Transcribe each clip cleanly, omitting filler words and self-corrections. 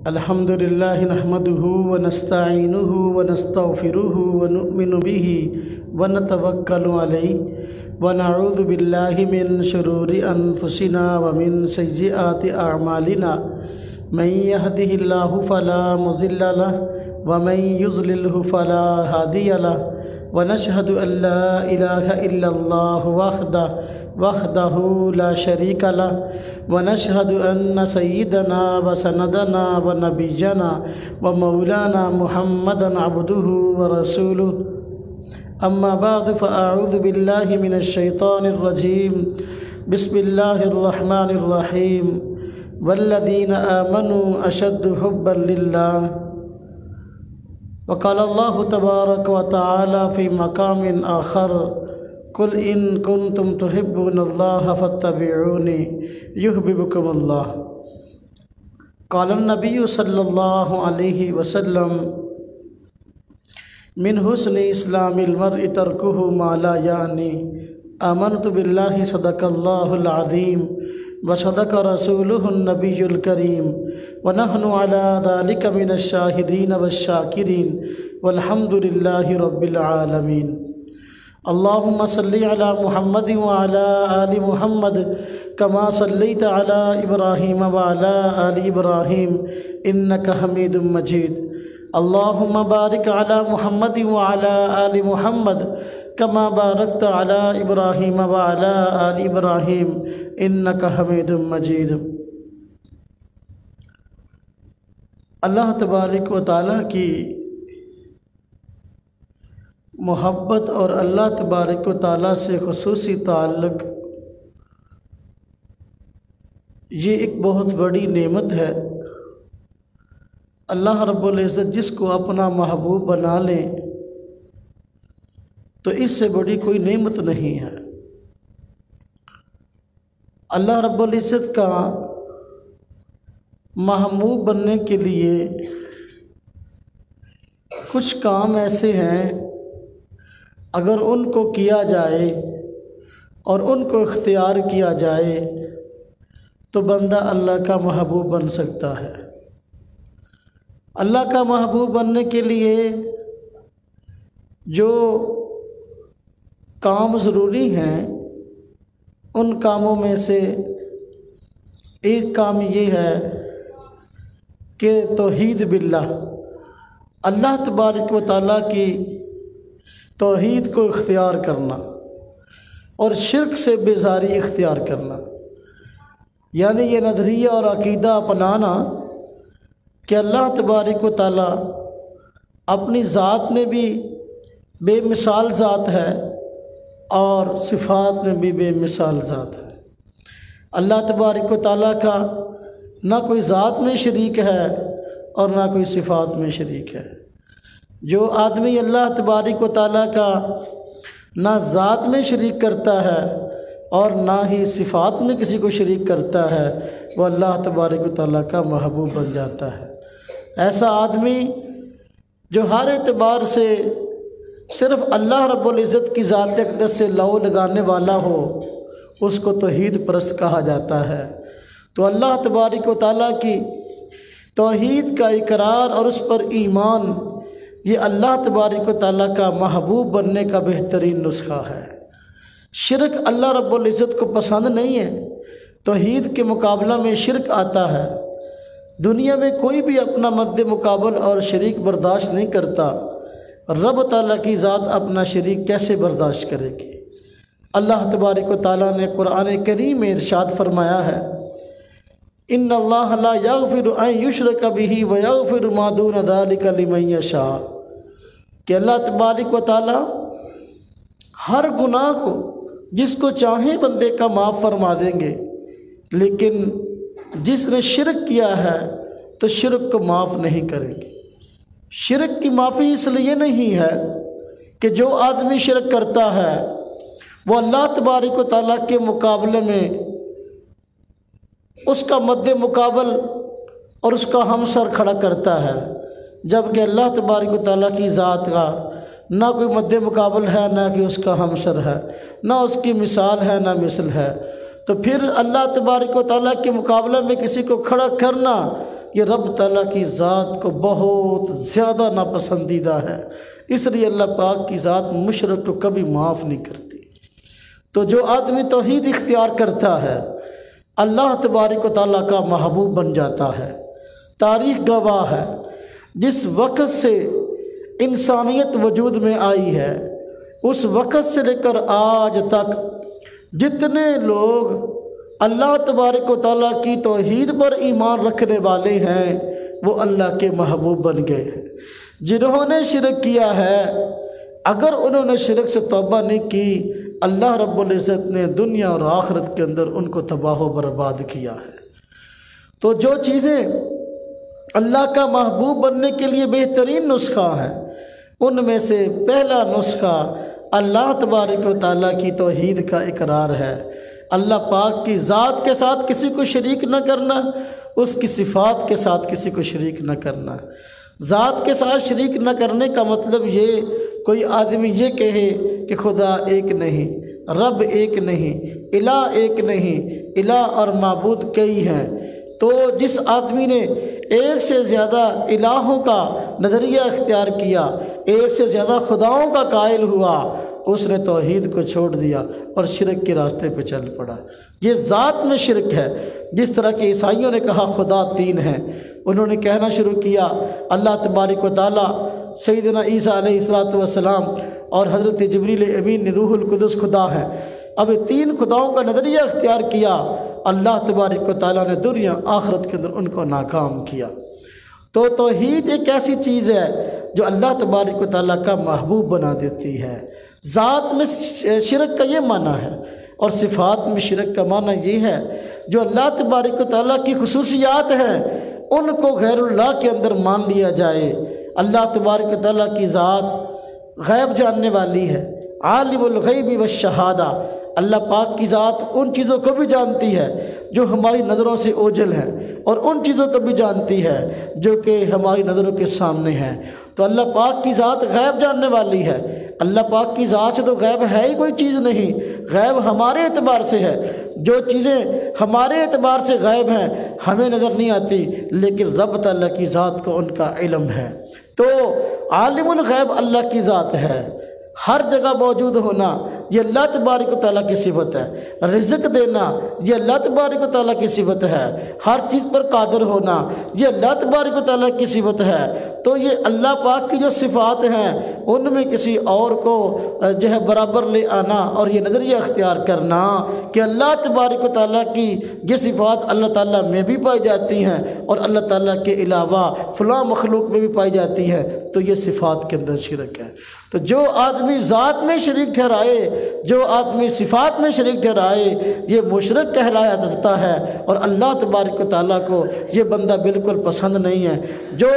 الحمد لله نحمده ونستعينه ونستغفره ونؤمن به ونتوكل عليه ونعوذ بالله من شرور أنفسنا ومن سيئات أعمالنا من يهده الله فلا مضل له ومن يضلله فلا هادي له ونشهد أن لا إله إلا الله وحده لا شريك له ونشهد أن سيدنا وسندنا ونبينا ومولانا محمدا عبده ورسوله أما بعد فأعوذ بالله من الشيطان الرجيم بسم الله الرحمن الرحيم والذين آمنوا أشد حبا لله وقال الله تبارك وتعالى في مقام آخر قل إن كنتم تحبون الله فاتبعوني يحببكم الله قال النبي صلى الله عليه وسلم من حسن إسلام المرء تركه ما لا يعني آمنت بالله صدق الله العظيم وصدق رسوله النبي الكريم ونحن على ذلك من الشاهدين والشاكرين والحمد لله رب العالمين اللهم صل على محمد وعلى آل محمد كما صليت على إبراهيم وعلى آل إبراهيم إنك حميد مجيد اللهم بارك على محمد وعلى آل محمد كما باركت على إبراهيم وعلى آل إبراهيم إنك حميد مجيد۔ اللہ تبارک و تعالیٰ کی محبت اور اللہ تبارک و تعالیٰ سے خصوصی تعلق یہ ایک بہت بڑی نعمت ہے۔ اللہ رب العزت جس کو اپنا محبوب بنا لے تو اس سے بڑی کوئی نعمت نہیں ہے۔ اللہ رب العزت کا محبوب بننے کے لیے کچھ کام ایسے ہیں اگر ان کو کیا جائے اور ان کو اختیار کیا جائے تو بندہ اللہ کا محبوب بن سکتا ہے۔ اللہ کا محبوب بننے کے لیے جو کام ضروری ہیں ان کاموں میں سے ایک کام یہ ہے کہ توحید باللہ، اللہ تبارک و تعالیٰ کی توحید کو اختیار کرنا اور شرک سے بیزاری اختیار کرنا، یعنی یہ نظریہ اور عقیدہ اپنانا کہ اللہ تبارک و تعالیٰ اپنی ذات میں بھی بے مثال ذات ہے اور صفات میں بھی بے مثال ذات ہے۔ اللہ تبارک و تعالیٰ کا نہ کوئی ذات میں شریک ہے اور نہ کوئی صفات میں شریک ہے۔ جو آدمی اللہ تبارک و تعالیٰ کا نہ ذات میں شریک کرتا ہے اور نہ ہی صفات میں کسی کو شریک کرتا ہے وہ اللہ تبارک و تعالیٰ کا محبوب بن جاتا ہے۔ ایسا آدمی جو ہر اعتبار سے صرف اللہ رب العزت کی ذات اقدس سے لو لگانے والا ہو اس کو توحید پرست کہا جاتا ہے۔ تو اللہ تبارک و تعالیٰ کی توحید کا اقرار اور اس پر ایمان یہ اللہ تبارک و تعالیٰ کا محبوب بننے کا بہترین نسخہ ہے۔ شرک اللہ رب العزت کو پسند نہیں ہے، توحید کے مقابلہ میں شرک آتا ہے۔ دنیا میں کوئی بھی اپنا مد مقابل اور شریک برداشت نہیں کرتا، رب تعالیٰ کی ذات اپنا شریک کیسے برداشت کرے گی؟ اللہ تبارک و تعالیٰ نے قرآن کریم میں ارشاد فرمایا ہے ان اللہ لا یغفر ان یشرک بہ ویغفر ما دون ذلک لمن یشاء، کہ اللہ تبارک و تعالیٰ ہر گناہ کو جس کو چاہیں بندے کا معاف فرما دیں گے، لیکن جس نے شرک کیا ہے تو شرک کو معاف نہیں کریں گے۔ شرک کی معافی اس لیے نہیں ہے کہ جو آدمی شرک کرتا ہے وہ اللہ تبارک و تعالیٰ کے مقابلے میں اس کا مد مقابل اور اس کا ہمسر کھڑا کرتا ہے، جبکہ اللہ تبارک و تعالیٰ کی ذات کا نہ کوئی مد مقابل ہے، نہ کہ اس کا ہمسر ہے، نہ اس کی مثال ہے، نہ مثل ہے۔ تو پھر اللہ تبارک و تعالیٰ کے مقابلہ میں کسی کو کھڑا کرنا یہ رب تعالیٰ کی ذات کو بہت زیادہ ناپسندیدہ ہے، اس لیے اللہ پاک کی ذات مشرک کو کبھی معاف نہیں کرتی۔ تو جو آدمی توحید اختیار کرتا ہے اللہ تبارک و تعالیٰ کا محبوب بن جاتا ہے۔ تاریخ گواہ ہے، جس وقت سے انسانیت وجود میں آئی ہے اس وقت سے لے کر آج تک جتنے لوگ اللہ تبارک و تعالیٰ کی توحید پر ایمان رکھنے والے ہیں وہ اللہ کے محبوب بن گئے ہیں۔ جنہوں نے شرک کیا ہے اگر انہوں نے شرک سے توبہ نہیں کی اللہ رب العزت نے دنیا اور آخرت کے اندر ان کو تباہ و برباد کیا ہے۔ تو جو چیزیں اللہ کا محبوب بننے کے لیے بہترین نسخہ ہیں ان میں سے پہلا نسخہ اللہ تبارک و تعالیٰ کی توحید کا اقرار ہے۔ اللہ پاک کی ذات کے ساتھ کسی کو شریک نہ کرنا، اس کی صفات کے ساتھ کسی کو شریک نہ کرنا۔ ذات کے ساتھ شریک نہ کرنے کا مطلب یہ کوئی آدمی یہ کہے کہ خدا ایک نہیں، رب ایک نہیں، الہ ایک نہیں، الہ اور معبود کئی ہیں۔ تو جس آدمی نے ایک سے زیادہ الہوں کا نظریہ اختیار کیا، ایک سے زیادہ خداؤں کا قائل ہوا، اس نے توحید کو چھوڑ دیا اور شرک کے راستے پہ چل پڑا۔ یہ ذات میں شرک ہے۔ جس طرح کہ عیسائیوں نے کہا خدا تین ہیں، انہوں نے کہنا شروع کیا اللہ تبارک و تعالیٰ، سیدنا عیسیٰ علیہ السلام اور حضرت جبریل امین نے روح القدس خدا ہیں۔ اب تین خداؤں کا نظریہ اختیار کیا، اللہ تبارک و تعالیٰ نے دنیا آخرت کے اندر ان کو ناکام کیا۔ تو توحید ایک ایسی چیز ہے جو اللہ تبارک و تعالیٰ کا محبوب بنا دیتی ہے۔ ذات میں شرک کا یہ معنی ہے اور صفات میں شرک کا معنی یہ ہے جو اللہ تبارک و تعالیٰ کی خصوصیات ہیں ان کو غیر اللہ کے اندر مان لیا جائے۔ اللہ تبارک و تعالیٰ کی ذات غیب جاننے والی ہے، عالم الغیب والشہادہ۔ اللہ پاک کی ذات ان چیزوں کو بھی جانتی ہے جو ہماری نظروں سے اوجھل ہیں اور ان چیزوں کو بھی جانتی ہے جو کہ ہماری نظروں کے سامنے ہیں۔ تو اللہ پاک کی ذات غیب جاننے والی ہے۔ اللہ پاک کی ذات سے تو غیب ہے ہی کوئی چیز نہیں، غیب ہمارے اعتبار سے ہے۔ جو چیزیں ہمارے اعتبار سے غیب ہیں ہمیں نظر نہیں آتی، لیکن رب تعالیٰ کی ذات کو ان کا علم ہے۔ تو عالم الغیب اللہ کی ذات ہے۔ ہر جگہ موجود ہونا یہ اللہ تبارک و تعالیٰ کی صفت ہے۔ رزق دینا یہ اللہ تبارک و تعالیٰ کی صفت ہے۔ ہر چیز پر قادر ہونا یہ اللہ تبارک و تعالیٰ کی صفت ہے۔ تو یہ اللہ پاک کی جو صفات ہیں ان میں کسی اور کو جو ہے برابر لے آنا اور یہ نظریہ اختیار کرنا کہ اللہ تبارک و تعالیٰ کی یہ صفات اللہ تعالیٰ میں بھی پائی جاتی ہیں اور اللہ تعالیٰ کے علاوہ فلاں مخلوق میں بھی پائی جاتی ہیں، تو یہ صفات کے اندر شرک ہے۔ تو جو آدمی ذات میں شریک ٹھہرائے، جو آدمی صفات میں شریک ٹھہرائے، یہ مشرک کہلایا جاتا ہے اور اللہ تبارک و تعالیٰ کو یہ بندہ بالکل پسند نہیں ہے۔ جو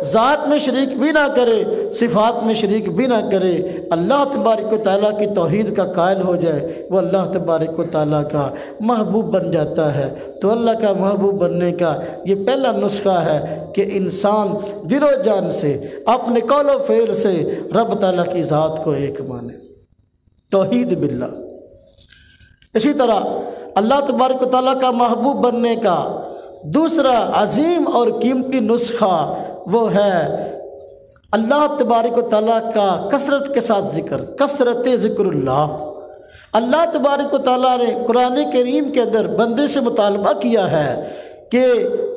ذات میں شریک بھی نہ کرے، صفات میں شریک بھی نہ کرے، اللہ تبارک و تعالیٰ کی توحید کا قائل ہو جائے، وہ اللہ تبارک و تعالیٰ کا محبوب بن جاتا ہے۔ تو اللہ کا محبوب بننے کا یہ پہلا نسخہ ہے کہ انسان دل و جان سے، اپنے قول و فعل سے رب تعالیٰ کی ذات کو ایک مانے، توحید باللہ۔ اسی طرح اللہ تبارک و تعالیٰ کا محبوب بننے کا دوسرا عظیم اور قیمتی نسخہ وہ ہے اللہ تبارک و تعالیٰ کا کثرت کے ساتھ ذکر، کثرت ذکر اللہ۔ اللہ تبارک و تعالیٰ نے قرآن کریم کے اندر بندے سے مطالبہ کیا ہے کہ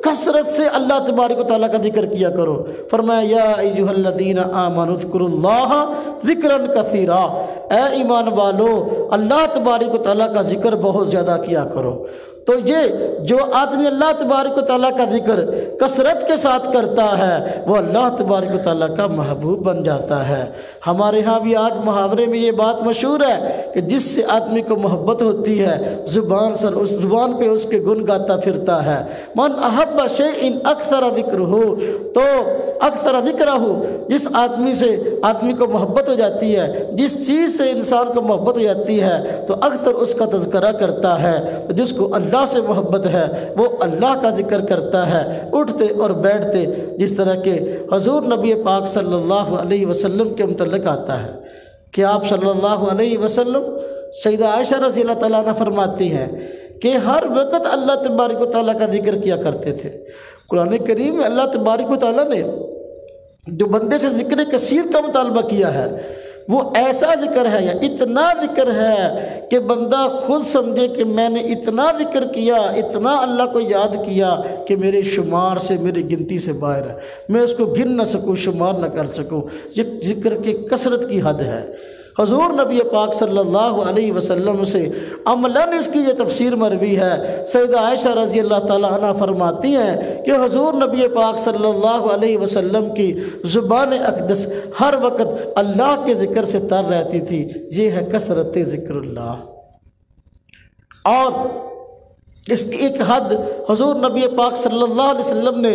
کثرت سے اللہ تبارک و تعالیٰ کا ذکر کیا کرو۔ فرمایا یا ایھا الذین آمنوا اذکروا اللہ ذکرا کثیرا، اے ایمان والو اللہ تبارک و تعالیٰ کا ذکر بہت زیادہ کیا کرو۔ تو یہ جو آدمی اللہ تبارک و تعالیٰ کا ذکر کثرت کے ساتھ کرتا ہے وہ اللہ تبارک و تعالیٰ کا محبوب بن جاتا ہے۔ ہمارے ہاں بھی آج محاورے میں یہ بات مشہور ہے کہ جس سے آدمی کو محبت ہوتی ہے اس زبان پہ اس کے گن گاتا پھرتا ہے۔ من احب شیء اکثر ذکرہ، تو اکثر ذکرہ، جس آدمی سے آدمی کو محبت ہو جاتی ہے، جس چیز سے انسان کو محبت ہو جاتی ہے تو اکثر اس کا تذکرہ کرتا ہے۔ جس کو اللہ سے محبت ہے وہ اللہ کا ذکر کرتا ہے اٹھتے اور بیٹھتے، جس طرح کہ حضور نبی پاک صلی اللہ علیہ وسلم کے متعلق آتا ہے کہ آپ صلی اللہ علیہ وسلم سیدہ عائشہ رضی اللہ تعالیٰ عنہ فرماتی ہیں کہ ہر وقت اللہ تبارک و تعالیٰ کا ذکر کیا کرتے تھے۔ قرآن کریم میں اللہ تبارک و تعالیٰ نے جو بندے سے ذکر کثیر کا مطالبہ کیا ہے وہ ایسا ذکر ہے یا اتنا ذکر ہے کہ بندہ خود سمجھے کہ میں نے اتنا ذکر کیا، اتنا اللہ کو یاد کیا کہ میرے شمار سے، میری گنتی سے باہر ہے، میں اس کو گن نہ سکوں، شمار نہ کر سکوں۔ یہ ذکر کی کثرت کی حد ہے۔ حضور نبی پاک صلی اللہ علیہ وسلم سے عملاً اس کی یہ تفسیر مروی ہے۔ سیدہ عائشہ رضی اللہ تعالیٰ عنہ فرماتی ہیں کہ حضور نبی پاک صلی اللہ علیہ وسلم کی زبان اقدس ہر وقت اللہ کے ذکر سے تر رہتی تھی۔ یہ ہے کثرت ذکر اللہ۔ اور اس کی ایک حد حضور نبی پاک صلی اللہ علیہ وسلم نے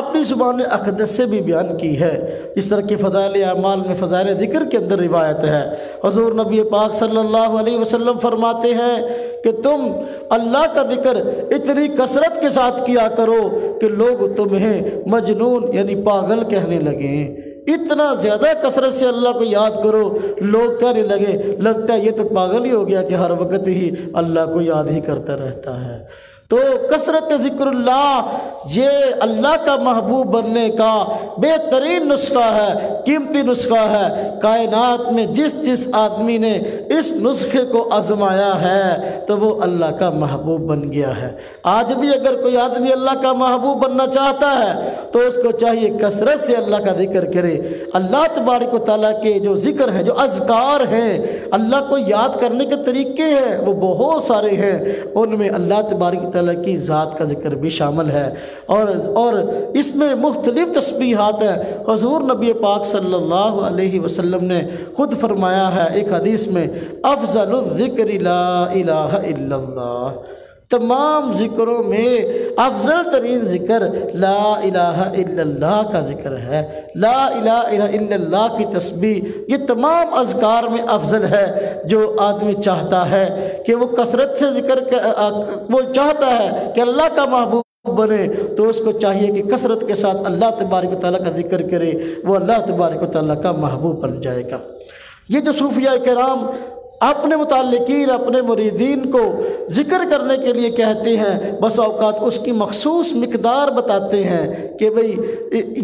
اپنی زبان اقدس سے بھی بیان کی ہے، اس طرح کہ فضائل اعمال میں فضائل ذکر کے اندر روایت ہے۔ حضور نبی پاک صلی اللہ علیہ وسلم فرماتے ہیں کہ تم اللہ کا ذکر اتنی کثرت کے ساتھ کیا کرو کہ لوگ تمہیں مجنون یعنی پاگل کہنے لگیں۔ اتنا زیادہ کثرت سے اللہ کو یاد کرو، لوگ کہنے لگے لگتا ہے یہ تو پاگل ہی ہو گیا کہ ہر وقت ہی اللہ کو یاد ہی کرتا رہتا ہے۔ تو کثرت ذکر اللہ یہ اللہ کا محبوب بننے کا بہترین نسخہ ہے، قیمتی نسخہ ہے۔ کائنات میں جس جس آدمی نے اس نسخے کو آزمایا ہے تو وہ اللہ کا محبوب بن گیا ہے۔ آج بھی اگر کوئی آدمی اللہ کا محبوب بننا چاہتا ہے تو اس کو چاہیے کثرت سے اللہ کا ذکر کرے۔ اللہ تبارک و تعالیٰ کے جو ذکر ہے، جو اذکار ہیں، اللہ کو یاد کرنے کے طریقے ہیں، وہ بہت سارے ہیں۔ ان میں اللہ تبارک و تعالیٰ کی ذات کا ذکر بھی شامل ہے، اور اس میں مختلف تسبیحات ہیں۔ حضور نبی پاک صلی اللہ علیہ وسلم نے خود فرمایا ہے ایک حدیث میں، افضل الذکر لا الہ الا اللہ، تمام ذکروں میں افضل ترین ذکر لا الہ الا اللہ کا ذکر ہے۔ لا الہ الا اللہ کی تسبیح یہ تمام اذکار میں افضل ہے۔ جو آدمی چاہتا ہے کہ وہ کثرت سے ذکر وہ چاہتا ہے کہ اللہ کا محبوب بنے تو اس کو چاہیے کہ کثرت کے ساتھ اللہ تبارک و تعالیٰ کا ذکر کرے، وہ اللہ تبارک و تعالیٰ کا محبوب بن جائے گا۔ یہ جو صوفیاء کرام اپنے متعلقین، اپنے مریدین کو ذکر کرنے کے لیے کہتے ہیں، بس اوقات اس کی مخصوص مقدار بتاتے ہیں کہ بھئی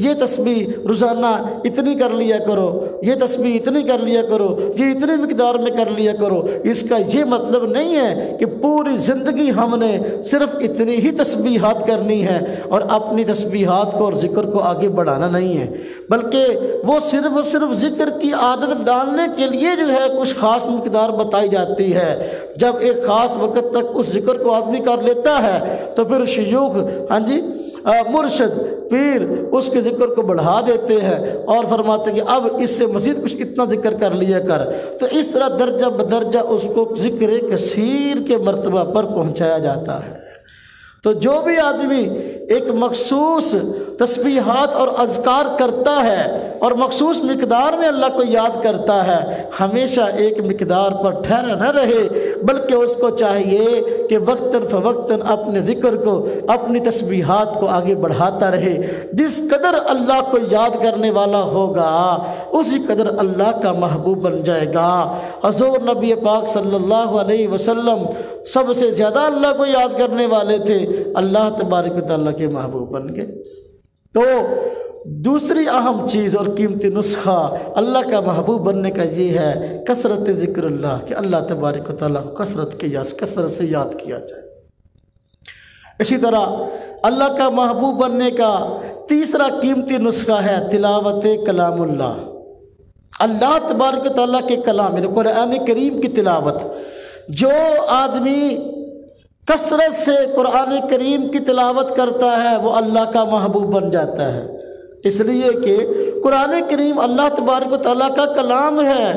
یہ تسبیح روزانہ اتنی کر لیا کرو، یہ تسبیح اتنی کر لیا کرو، یہ اتنی مقدار میں کر لیا کرو۔ اس کا یہ مطلب نہیں ہے کہ پوری زندگی ہم نے صرف اتنی ہی تسبیحات کرنی ہے اور اپنی تسبیحات کو اور ذکر کو آگے بڑھانا نہیں ہے، بلکہ وہ صرف ذکر کی عادت ڈالنے کے لیے جو ہے کچھ خاص مقدار بتائی جاتی ہے۔ جب ایک خاص وقت تک اس ذکر کو آدمی کر لیتا ہے تو پھر شیوخ مرشد پیر اس کے ذکر کو بڑھا دیتے ہیں اور فرماتے ہیں کہ اب اس سے مزید کچھ اتنا ذکر کر لیا کر، تو اس طرح درجہ بدرجہ اس کو ذکر کثیر کے مرتبہ پر پہنچایا جاتا ہے۔ تو جو بھی آدمی ایک مخصوص تسبیحات اور اذکار کرتا ہے اور مخصوص مقدار میں اللہ کو یاد کرتا ہے، ہمیشہ ایک مقدار پر ٹھہرا نہ رہے، بلکہ اس کو چاہیے کہ وقتاً فوقتاً اپنے ذکر کو، اپنی تسبیحات کو آگے بڑھاتا رہے۔ جس قدر اللہ کو یاد کرنے والا ہوگا اسی قدر اللہ کا محبوب بن جائے گا۔ حضور نبی پاک صلی اللہ علیہ وسلم سب سے زیادہ اللہ کو یاد کرنے والے تھے، اللہ تبارک و تعالیٰ کے محبوب بن گئے۔ تو دوسری اہم چیز اور قیمتی نسخہ اللہ کا محبوب بننے کا یہ ہے کثرت ذکر اللہ، کہ اللہ تبارک و تعالیٰ کو کثرت سے یاد کیا جائے۔ اسی طرح اللہ کا محبوب بننے کا تیسرا قیمتی نسخہ ہے تلاوت کلام اللہ، اللہ تبارک و تعالیٰ کے کلام یعنی قرآن کریم کی تلاوت۔ جو آدمی کثرت سے قرآن کریم کی تلاوت کرتا ہے وہ اللہ کا محبوب بن جاتا ہے، اس لیے کہ قرآن کریم اللہ تبارک و تعالیٰ کا کلام ہے۔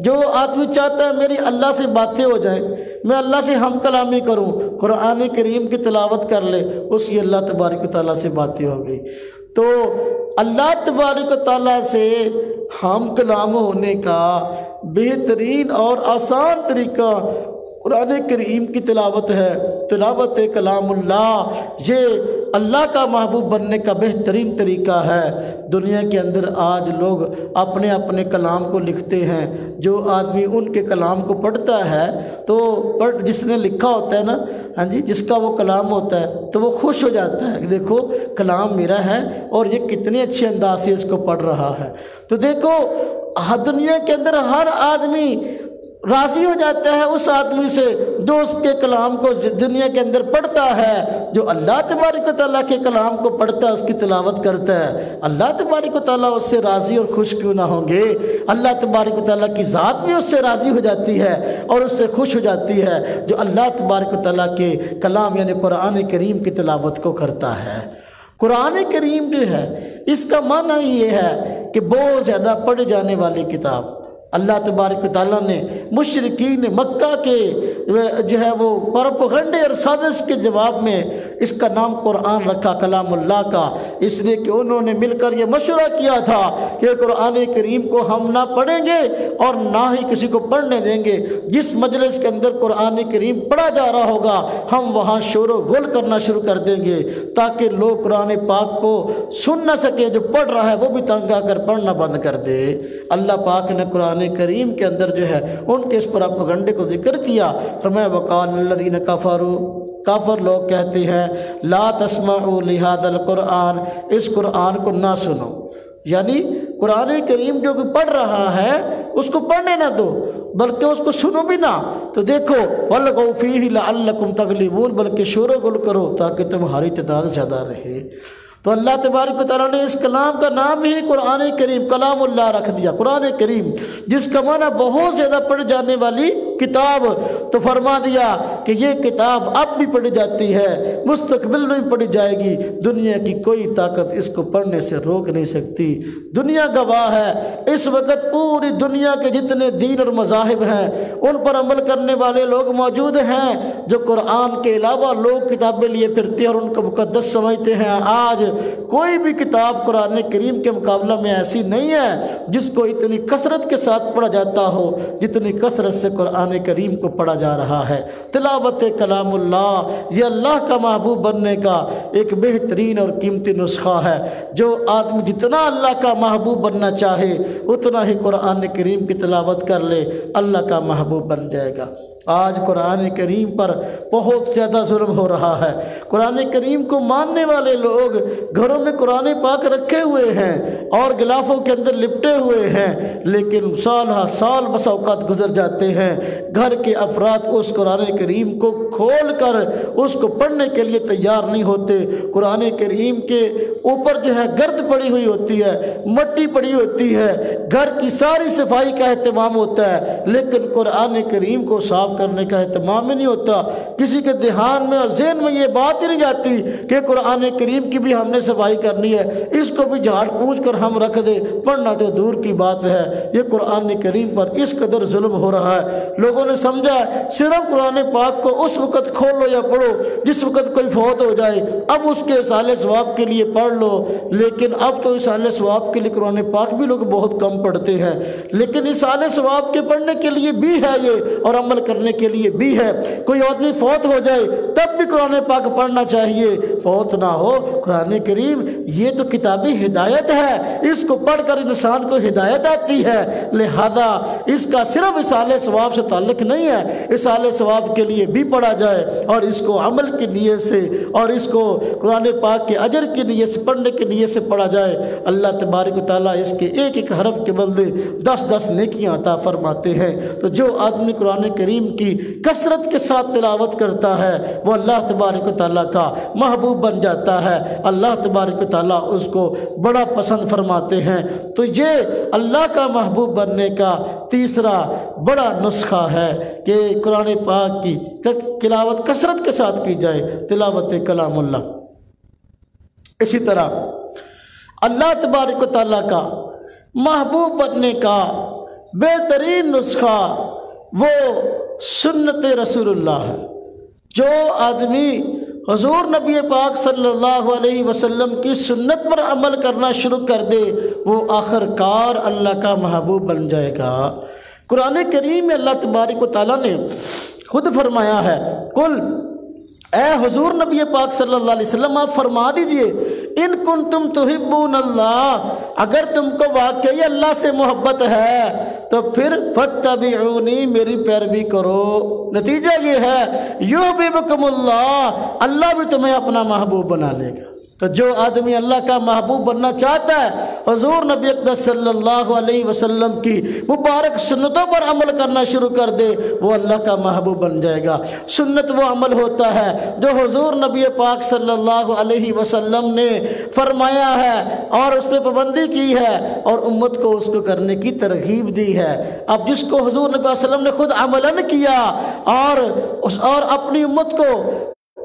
جو آدمی چاہتا ہے میری اللہ سے باتیں ہو جائیں، میں اللہ سے ہم کلامی کروں، قرآن کریم کی تلاوت کر لے، اس کی اللہ تبارک و تعالیٰ سے باتیں ہو گئی۔ تو اللہ تبارک و تعالیٰ سے ہم کلام ہونے کا بہترین اور آسان طریقہ قرآن کریم کی تلاوت ہے۔ تلاوت کلام اللہ یہ اللہ کا محبوب بننے کا بہترین طریقہ ہے، دنیا کے اندر آج لوگ اپنے اپنے کلام کو لکھتے ہیں، جو آدمی ان کے کلام کو پڑھتا ہے تو جس نے لکھا ہوتا ہے نا، ہاں جی، جس کا وہ کلام ہوتا ہے تو وہ خوش ہو جاتا ہے کہ دیکھو کلام میرا ہے اور یہ کتنے اچھے انداز سے اس کو پڑھ رہا ہے۔ تو دیکھو دنیا کے اندر ہر آدمی راضی ہو جاتا ہے اس آدمی سے جو اس کے کلام کو دنیا کے اندر پڑھتا ہے، جو اللہ تبارک و تعالیٰ کے کلام کو پڑھتا ہے، اس کی تلاوت کرتا ہے۔ اللہ تبارک و تعالیٰ اس سے راضی اور خوش کیوں نہ ہوں گے؟ اللہ تبارک و تعالیٰ کی ذات بھی اس سے راضی ہو جاتی ہے اور اس سے خوش ہو جاتی ہے جو اللہ تبارک و تعالیٰ کے کلام یعنی قرآن کریم کی تلاوت کو کرتا ہے۔ قرآن کریم جو ہے اس کا معنی یہ ہے کہ بہت زیادہ پڑھی جانے والی کتاب۔ اللہ تبارک و تعالیٰ نے مشرکین مکہ کے جو ہے وہ پروپیگنڈے اور سازش کے جواب میں اس کا نام قرآن رکھا، کلام اللہ کا، اس لیے کہ انہوں نے مل کر یہ مشورہ کیا تھا کہ قرآن کریم کو ہم نہ پڑھیں گے اور نہ ہی کسی کو پڑھنے دیں گے۔ جس مجلس کے اندر قرآن کریم پڑھا جا رہا ہوگا ہم وہاں شور و غل کرنا شروع کر دیں گے تاکہ لوگ قرآن پاک کو سن نہ سکیں، جو پڑھ رہا ہے وہ بھی تنگ آ کر پڑھنا بند کر دے۔ اللہ پاک نے قرآن کریم کے اندر جو ہے ان کے اس پروپیگنڈے کو ذکر کیا، فرمایا وقال الذین کفروا، کافر لوگ کہتے ہیں لا تسمعوا لہذا القرآن، اس قرآن کو نہ سنو، یعنی قرآن کریم جو پڑھ رہا ہے اس کو پڑھنے نہ دو بلکہ اس کو سنو بھی نہ۔ تو دیکھو وَلْغَوْا فِيهِ لَعَلَّكُمْ تَغْلِبُونَ، بلکہ شور و غل کرو تاکہ تمہاری تعداد زیادہ رہے۔ تو اللہ تبارک و تعالیٰ نے اس کلام کا نام ہی قرآن کریم کلام اللہ رکھ دیا، قرآن کریم، جس کا معنی بہت زیادہ پڑھی جانے والی کتاب۔ تو فرما دیا کہ یہ کتاب اب بھی پڑھی جاتی ہے، مستقبل میں بھی پڑھی جائے گی، دنیا کی کوئی طاقت اس کو پڑھنے سے روک نہیں سکتی۔ دنیا گواہ ہے، اس وقت پوری دنیا کے جتنے دین اور مذاہب ہیں ان پر عمل کرنے والے لوگ موجود ہیں جو قرآن کے علاوہ لوگ کتابیں لیے پھرتے ہیں اور ان کو مقدس سمجھتے ہیں۔ آج کوئی بھی کتاب قرآن کریم کے مقابلہ میں ایسی نہیں ہے جس کو اتنی کثرت کے ساتھ پڑھا جاتا ہو جتنی کثرت سے قرآن کریم کو پڑھا جا رہا ہے۔ تلاوت کلام اللہ یہ اللہ کا محبوب بننے کا ایک بہترین اور قیمتی نسخہ ہے۔ جو آدمی جتنا اللہ کا محبوب بننا چاہے اتنا ہی قرآن کریم کی تلاوت کر لے، اللہ کا محبوب بن جائے گا۔ آج قرآن کریم پر بہت زیادہ ظلم ہو رہا ہے۔ قرآن کریم کو ماننے والے لوگ گھروں میں قرآن پاک رکھے ہوئے ہیں اور غلافوں کے اندر لپٹے ہوئے ہیں، لیکن سال ہا سال بس اوقات گزر جاتے ہیں، گھر کے افراد اس قرآن کریم کو کھول کر اس کو پڑھنے کے لیے تیار نہیں ہوتے۔ قرآن کریم کے اوپر جو ہے گرد پڑی ہوئی ہوتی ہے، مٹی پڑی ہوتی ہے، گھر کی ساری صفائی کا اہتمام ہوتا ہے، لیکن قرآن کریم کو صاف کرنے کا اہتمام ہی نہیں ہوتا۔ کسی کے دھیان میں اور ذہن میں یہ بات ہی نہیں جاتی کہ قرآن کریم کی بھی ہم نے صفائی کرنی ہے، اس کو بھی جھاڑ پوچھ کر ہم رکھ دیں، پڑھنا تو دور کی بات ہے۔ یہ قرآن کریم پر اس قدر ظلم ہو رہا ہے، لوگوں نے سمجھا ہے صرف قرآن پاک کو اس وقت کھولو یا پڑھو جس وقت کوئی فوت ہو جائے، اب اس کے اصالِ ثواب کے لیے پڑھ لو۔ لیکن اب تو اصالِ ثواب کے لیے قرآن پاک بھی لوگ بہت کم پڑھتے ہیں، لیکن اصالِ ثواب کے پڑھنے کے لیے بھی ہے یہ اور عمل کرنے کے لیے بھی ہے۔ کوئی آدمی فوت ہو جائے تب بھی قرآن پاک پڑھنا چاہیے، فوت نہ ہو قرآن کریم یہ تو کتابی ہدایت ہے، اس کو پڑھ کر انسان کو ہدایت آتی ہے، لہذا اس کا صرف اصالِ ثواب سے تعلق نہیں ہے، اصالِ ثواب کے لیے بھی پڑھا جائے اور اس کو عمل کی نیت سے اور اس کو قرآن پاک کے اجر کی نیت سے پڑھنے کی نیت سے پڑھا جائے۔ اللہ تبارک و تعالیٰ اس کے ایک ایک حرف کے بدلے 10 نیکیاں عطا فرماتے ہیں۔ تو جو آدمی قرآن کریم کی کثرت کے ساتھ تلاوت کرتا ہے وہ اللہ تبارک و تعالیٰ کا محبوب بن جاتا ہے، اللہ تبارک و تعالیٰ اس کو بڑا پسند فرماتے ہیں۔ تو یہ اللہ کا محبوب بننے کا تیسرا بڑا نسخہ ہے کہ قرآن پاک کی تلاوت کثرت کے ساتھ کی جائے، تلاوت کلام اللہ۔ اسی طرح اللہ تبارک و تعالیٰ کا محبوب بننے کا بہترین نسخہ وہ سنت رسول اللہ ہے۔ جو آدمی حضور نبی پاک صلی اللہ علیہ وسلم کی سنت پر عمل کرنا شروع کر دے وہ آخر کار اللہ کا محبوب بن جائے گا۔ قرآن کریم میں اللہ تبارک و تعالیٰ نے خود فرمایا ہے قل اے حضور نبی پاک صلی اللہ علیہ وسلم آپ فرما دیجئے ان کنتم تحبون اللہ، اگر تم کو واقعی اللہ سے محبت ہے تو پھر فاتبعونی، میری پیروی کرو۔ نتیجہ یہ ہے یحببکم اللہ، اللہ بھی تمہیں اپنا محبوب بنا لے گا۔ تو جو آدمی اللہ کا محبوب بننا چاہتا ہے حضور نبی اقدس صلی اللہ علیہ وسلم کی مبارک سنتوں پر عمل کرنا شروع کر دے، وہ اللہ کا محبوب بن جائے گا۔ سنت وہ عمل ہوتا ہے جو حضور نبی پاک صلی اللہ علیہ وسلم نے فرمایا ہے اور اس پہ پابندی کی ہے اور امت کو اس کو کرنے کی ترغیب دی ہے۔ اب جس کو حضور نبی صلی اللہ علیہ وسلم نے خود عملاً کیا اور اپنی امت کو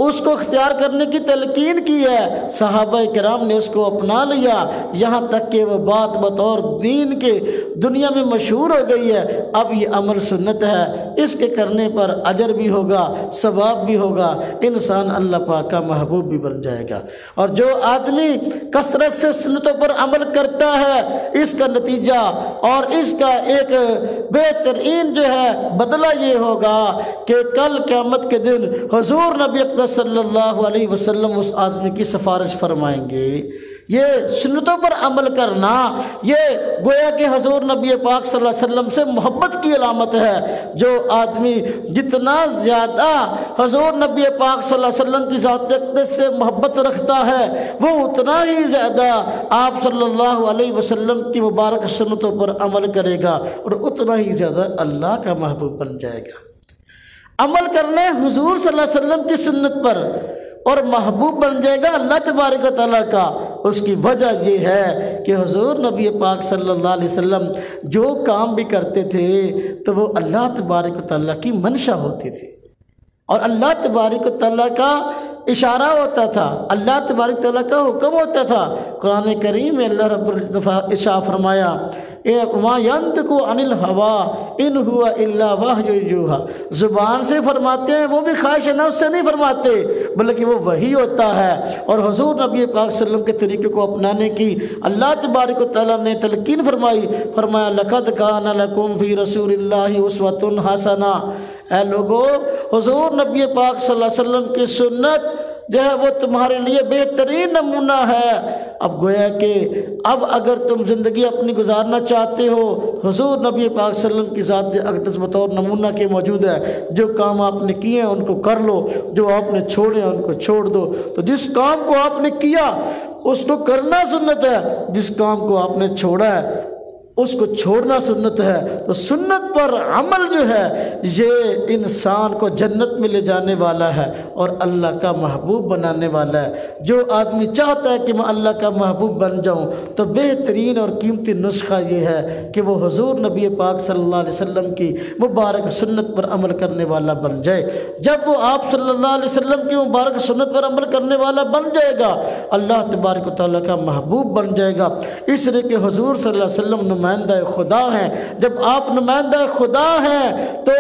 اس کو اختیار کرنے کی تلقین کی ہے، صحابہ کرام نے اس کو اپنا لیا، یہاں تک کہ وہ بات بطور دین کے دنیا میں مشہور ہو گئی ہے۔ اب یہ عمل سنت ہے، اس کے کرنے پر اجر بھی ہوگا، ثواب بھی ہوگا، انسان اللہ پاک کا محبوب بھی بن جائے گا۔ اور جو آدمی کثرت سے سنتوں پر عمل کرتا ہے اس کا نتیجہ اور اس کا ایک بہترین جو ہے بدلہ یہ ہوگا کہ کل قیامت کے دن حضور نبی اقدس صلی اللہ علیہ وسلم اس آدمی کی سفارش فرمائیں گے۔ یہ سنتوں پر عمل کرنا یہ گویا کہ حضور نبی پاک صلی اللہ علیہ وسلم سے محبت کی علامت ہے۔ جو آدمی جتنا زیادہ حضور نبی پاک صلی اللہ علیہ وسلم کی ذات اقدس سے محبت رکھتا ہے وہ اتنا ہی زیادہ آپ صلی اللہ علیہ وسلم کی مبارک سنتوں پر عمل کرے گا اور اتنا ہی زیادہ اللہ کا محبوب بن جائے گا۔ عمل کرنے حضور صلی اللہ علیہ وسلم کی سنت پر اور محبوب بن جائے گا اللہ تبارک و تعالیٰ کا۔ اس کی وجہ یہ ہے کہ حضور نبی پاک صلی اللہ علیہ وسلم جو کام بھی کرتے تھے تو وہ اللہ تبارک و تعالیٰ کی منشا ہوتی تھی اور اللہ تبارک و تعالیٰ کا اشارہ ہوتا تھا، اللہ تبارک و تعالیٰ کا حکم ہوتا تھا۔ قرآن کریم میں اللہ رب العزت نے ارشاد فرمایا وَمَا يَنطِقُ عَنِ الْهَوَىٰ إِنْ هُوَ إِلَّا وَحْيٌ يُوحَىٰ، زبان سے فرماتے ہیں وہ بھی خواہش نفس سے نہیں فرماتے بلکہ وہ وحی ہوتا ہے۔ اور حضور نبی پاک صلی اللہ علیہ وسلم کے طریقے کو اپنانے کی اللہ تبارک و تعالیٰ نے تلقین فرمایا لَقَدْ كَانَ لَكُمْ فِي رَسُولِ اللَّهِ أُسْوَةٌ حَسَنَةٌ، اے لوگو حضور نبی پاک صلی اللہ علیہ وسلم کی سنت جو ہے وہ تمہارے لیے بہترین نمونہ ہے۔ اب گویا کہ اب اگر تم زندگی اپنی گزارنا چاہتے ہو حضور نبی پاک صلی اللہ علیہ وسلم کی ذات اقدس بطور نمونہ کے موجود ہے۔ جو کام آپ نے کیے ہیں ان کو کر لو، جو آپ نے چھوڑے ہیں ان کو چھوڑ دو۔ تو جس کام کو آپ نے کیا اس کو کرنا سنت ہے، جس کام کو آپ نے چھوڑا ہے اس کو چھوڑنا سنت ہے۔ تو سنت پر عمل جو ہے یہ انسان کو جنت میں لے جانے والا ہے اور اللہ کا محبوب بنانے والا ہے۔ جو آدمی چاہتا ہے کہ میں اللہ کا محبوب بن جاؤں تو بہترین اور قیمتی نسخہ یہ ہے کہ وہ حضور نبی پاک صلی اللہ علیہ وسلم کی مبارک سنت پر عمل کرنے والا بن جائے۔ جب وہ آپ صلی اللہ علیہ وسلم کی مبارک سنت پر عمل کرنے والا بن جائے گا اللہ تبارک و تعالیٰ کا محبوب بن جائے گا، اس لیے کہ حضور صلی اللہ علیہ وسلم نمائندہ خدا ہیں۔ جب آپ نمائندہ خدا ہیں تو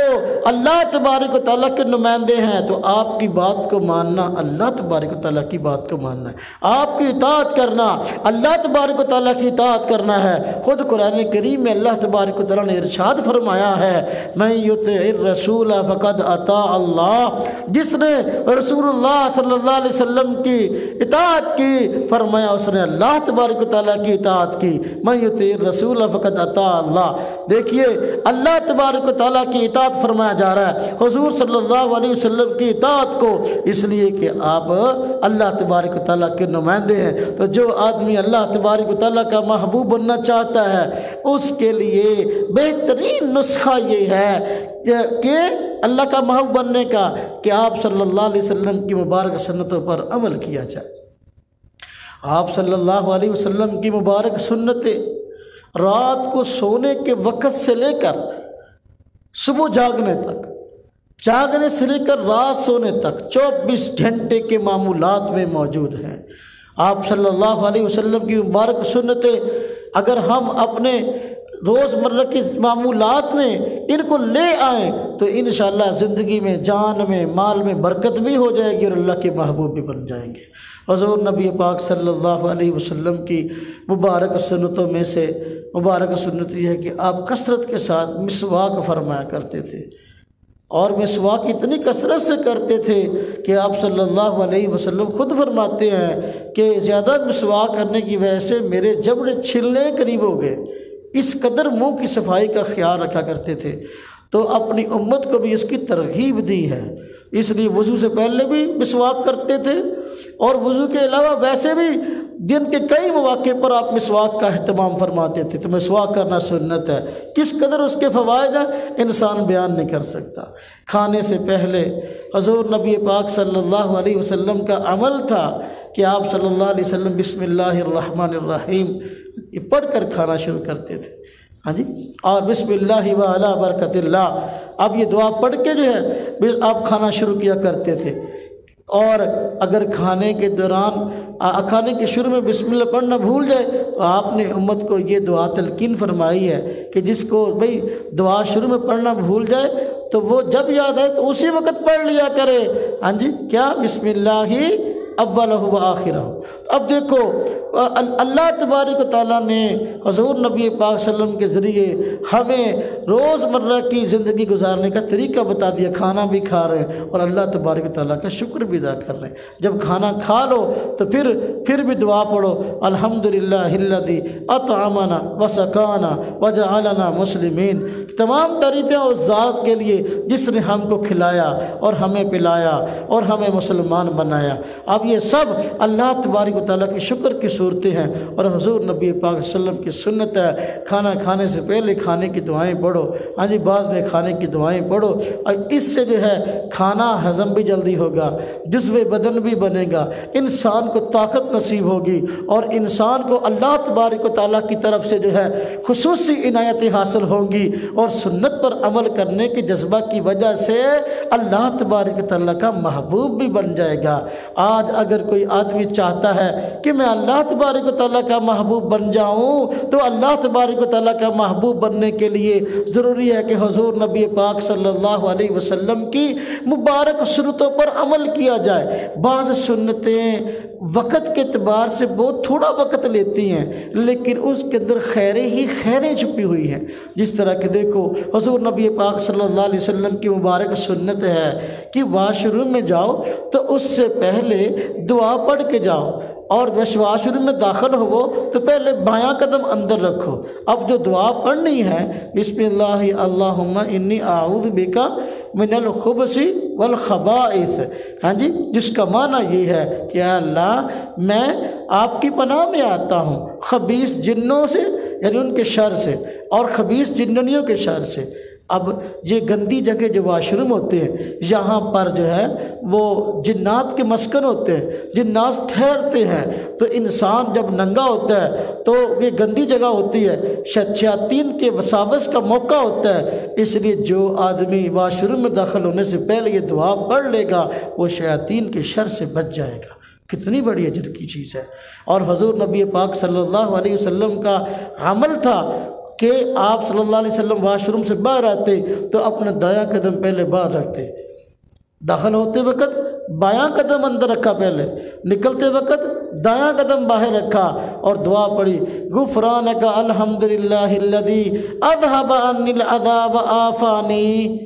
اللہ تبارک و تعالیٰ کے نمائندے ہیں تو آپ کی بات کو ماننا اللہ تبارک و تعالیٰ کی بات کو ماننا ہے، آپ کی اطاعت کرنا اللہ تبارک و تعالیٰ کی اطاعت کرنا ہے۔ خود قرآن کریم میں اللہ تبارک و تعالیٰ نے ارشاد فرمایا ہے من یطع الرسول فقد اطاع اللہ، جس نے رسول اللہ صلی اللہ علیہ وسلم کی اطاعت کی فرمایا اس نے اللہ تبارک و تعالیٰ کی اطاعت کی۔ من یطع الرسول فقد اطاع اللہ، دیکھیے اللہ تبارک و تعالیٰ کی اطاعت فرمایا جا رہا ہے حضور صلی اللہ علیہ وسلم کی اطاعت کو، اس لیے کہ آپ اللہ تبارک و تعالیٰ کے نمائندے ہیں۔ تو جو آدمی اللہ تبارک و تعالیٰ کا محبوب بننا چاہتا ہے اس کے لیے بہترین نسخہ یہ ہے کہ اللہ کا محبوب بننے کا کہ آپ صلی اللہ علیہ وسلم کی مبارک سنتوں پر عمل کیا جائے۔ آپ صلی اللہ علیہ وسلم کی مبارک سنتیں رات کو سونے کے وقت سے لے کر صبح جاگنے تک، جاگنے سے لے کر رات سونے تک 24 گھنٹے کے معمولات میں موجود ہیں۔ آپ صلی اللہ علیہ وسلم کی مبارک سنتیں اگر ہم اپنے روزمرہ کی معمولات میں ان کو لے آئیں تو انشاءاللہ زندگی میں جان میں مال میں برکت بھی ہو جائے گی اور اللہ کے محبوب بھی بن جائیں گے۔ حضور نبی پاک صلی اللہ علیہ وسلم کی مبارک سنتوں میں سے مبارک سنت یہ ہے کہ آپ کثرت کے ساتھ مسواک فرمایا کرتے تھے۔ اور مسواک اتنی کثرت سے کرتے تھے کہ آپ صلی اللہ علیہ وسلم خود فرماتے ہیں کہ زیادہ مسواک کرنے کی وجہ سے میرے جبڑے چھلنے قریب ہو گئے، اس قدر منہ کی صفائی کا خیال رکھا کرتے تھے۔ تو اپنی امت کو بھی اس کی ترغیب دی ہے، اس لیے وضو سے پہلے بھی مسواک کرتے تھے، اور وضو کے علاوہ ویسے بھی دن کے کئی مواقع پر آپ مسواک کا اہتمام فرماتے تھے۔ تو مسواک کرنا سنت ہے، کس قدر اس کے فوائد ہیں انسان بیان نہیں کر سکتا۔ کھانے سے پہلے حضور نبی پاک صلی اللہ علیہ وسلم کا عمل تھا کہ آپ صلی اللہ علیہ وسلم بسم اللہ الرحمن الرحیم یہ پڑھ کر کھانا شروع کرتے تھے، ہاں جی، اور بسم اللہ وعلی برکت اللہ، اب یہ دعا پڑھ کے جو ہے آپ کھانا شروع کیا کرتے تھے۔ اور اگر کھانے کے دوران کھانے کے شروع میں بسم اللہ پڑھنا بھول جائے تو آپ نے امت کو یہ دعا تلقین فرمائی ہے کہ جس کو بھئی دعا شروع میں پڑھنا بھول جائے تو وہ جب یاد آئے تو اسی وقت پڑھ لیا کرے، ہاں جی، کیا بسم اللہ اولہ و آخرہ۔ اب دیکھو اللہ تبارک و تعالیٰ نے حضور نبی پاک صلی اللہ علیہ وسلم کے ذریعے ہمیں روز مرہ کی زندگی گزارنے کا طریقہ بتا دیا، کھانا بھی کھا رہے ہیں اور اللہ تبارک و تعالیٰ کا شکر بھی ادا کر رہے ہیں۔ جب کھانا کھا لو تو پھر بھی دعا پڑھو، الحمدللہ الذی اطعمنا وسقانا وجعلنا مسلمین۔ تمام تعریفیں اس ذات کے لیے جس نے ہم کو کھلایا اور ہمیں پلایا اور ہمیں مسلمان بنایا۔ اب یہ سب اللہ تبارک و تعالیٰ کے شکر کی صورتیں ہیں، اور حضور نبی پاک صلی اللہ علیہ وسلم کی سنت ہے کھانا کھانے سے پہلے کھانے کی دعائیں پڑھو، ہاں جی، بعد میں کھانے کی دعائیں پڑھو، اور اس سے جو ہے کھانا ہضم بھی جلدی ہوگا، جزو بدن بھی بنے گا، انسان کو طاقت نصیب ہوگی، اور انسان کو اللہ تبارک و تعالیٰ کی طرف سے جو ہے خصوصی عنایتیں حاصل ہوں گی، اور سنت پر عمل کرنے کے جذبہ کی وجہ سے اللہ تبارک و تعالیٰ کا محبوب بھی بن جائے گا۔ آج اگر کوئی آدمی چاہتا ہے کہ میں اللہ تبارک و تعالیٰ کا محبوب بن جاؤں تو اللہ تبارک و تعالیٰ کا محبوب بننے کے لیے ضروری ہے کہ حضور نبی پاک صلی اللہ علیہ وسلم کی مبارک سنتوں پر عمل کیا جائے۔ بعض سنتیں وقت کے اعتبار سے بہت تھوڑا وقت لیتی ہیں، لیکن اس کے اندر خیریں ہی خیریں چھپی ہوئی ہیں، جس طرح کہ دیکھو حضور نبی پاک صلی اللہ علیہ وسلم کی مبارک سنت ہے کہ واش روم میں جاؤ تو اس سے پہلے دعا پڑھ کے جاؤ، اور جب واش روم میں داخل ہو تو پہلے بایاں قدم اندر رکھو۔ اب جو دعا پڑھنی ہے بسم اللہ اللہم انی اعوذ بک من الخبث والخبائث، ہاں جی، جس کا معنی یہ ہے کہ اے اللہ میں آپ کی پناہ میں آتا ہوں خبیث جنوں سے، یعنی ان کے شر سے، اور خبیث جننیوں کے شر سے۔ اب یہ گندی جگہ جو واش روم ہوتے ہیں یہاں پر جو ہے وہ جنات کے مسکن ہوتے ہیں، جنات ٹھہرتے ہیں، تو انسان جب ننگا ہوتا ہے تو یہ گندی جگہ ہوتی ہے، شیاطین کے وساوس کا موقع ہوتا ہے، اس لیے جو آدمی واش روم میں داخل ہونے سے پہلے یہ دعا پڑھ لے گا وہ شیاطین کے شر سے بچ جائے گا۔ کتنی بڑی اجر کی چیز ہے۔ اور حضور نبی پاک صلی اللہ علیہ وسلم کا عمل تھا کہ آپ صلی اللہ علیہ وسلم واش روم سے باہر آتے تو اپنا دایاں قدم پہلے باہر رکھتے، داخل ہوتے وقت بایاں قدم اندر رکھا، پہلے نکلتے وقت دایاں قدم باہر رکھا، اور دعا پڑھی غفرانک الحمدللہ الذی اذھب عنی العذا وعافانی۔